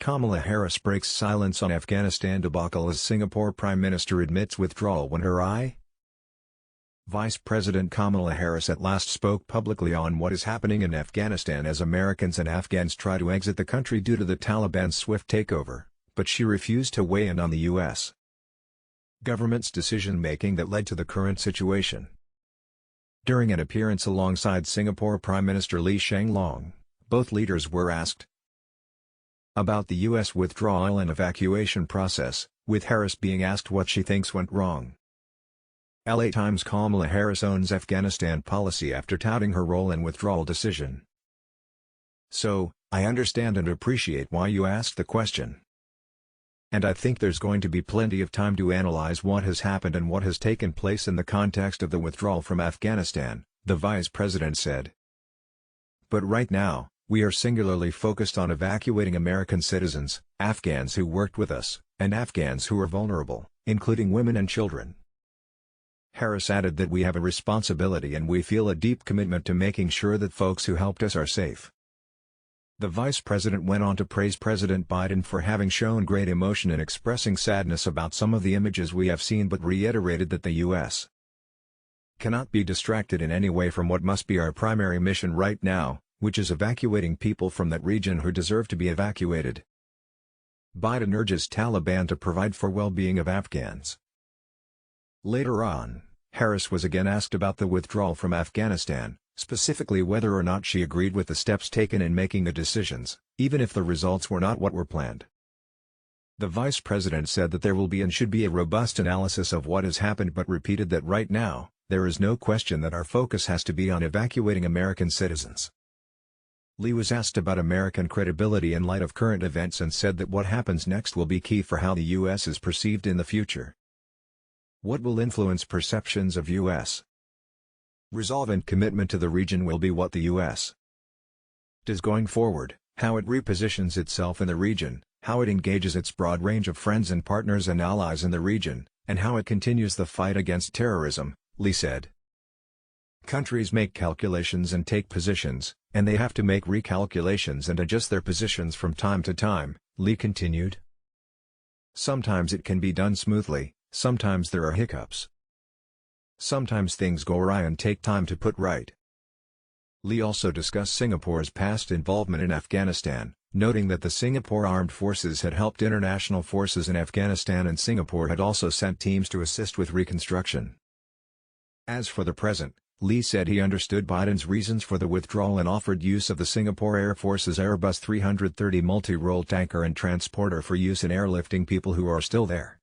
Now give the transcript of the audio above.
Kamala Harris breaks silence on Afghanistan debacle as Singapore Prime Minister admits withdrawal when her Vice President Kamala Harris at last spoke publicly on what is happening in Afghanistan as Americans and Afghans try to exit the country due to the Taliban's swift takeover, but she refused to weigh in on the U.S. government's decision-making that led to the current situation. During an appearance alongside Singapore Prime Minister Loong, both leaders were asked about the U.S. withdrawal and evacuation process, with Harris being asked what she thinks went wrong. LA Times: Kamala Harris owns Afghanistan policy after touting her role in withdrawal decision. So, I understand and appreciate why you asked the question. And I think there's going to be plenty of time to analyze what has happened and what has taken place in the context of the withdrawal from Afghanistan, the vice president said. But right now, we are singularly focused on evacuating American citizens, Afghans who worked with us, and Afghans who are vulnerable, including women and children. Harris added that we have a responsibility and we feel a deep commitment to making sure that folks who helped us are safe. The vice president went on to praise President Biden for having shown great emotion in expressing sadness about some of the images we have seen, but reiterated that the U.S. cannot be distracted in any way from what must be our primary mission right now, which is evacuating people from that region who deserve to be evacuated. Biden urges Taliban to provide for well-being of Afghans. Later on, Harris was again asked about the withdrawal from Afghanistan, specifically whether or not she agreed with the steps taken in making the decisions, even if the results were not what were planned. The vice president said that there will be and should be a robust analysis of what has happened, but repeated that right now, there is no question that our focus has to be on evacuating American citizens. Lee was asked about American credibility in light of current events and said that what happens next will be key for how the U.S. is perceived in the future. What will influence perceptions of U.S. resolve and commitment to the region will be what the U.S. does going forward, how it repositions itself in the region, how it engages its broad range of friends and partners and allies in the region, and how it continues the fight against terrorism, Lee said. Countries make calculations and take positions, and they have to make recalculations and adjust their positions from time to time, Lee continued. Sometimes it can be done smoothly, sometimes there are hiccups. Sometimes things go awry and take time to put right. Lee also discussed Singapore's past involvement in Afghanistan, noting that the Singapore Armed Forces had helped international forces in Afghanistan and Singapore had also sent teams to assist with reconstruction. As for the present, Lee said he understood Biden's reasons for the withdrawal and offered use of the Singapore Air Force's Airbus 330 multi-role tanker and transporter for use in airlifting people who are still there.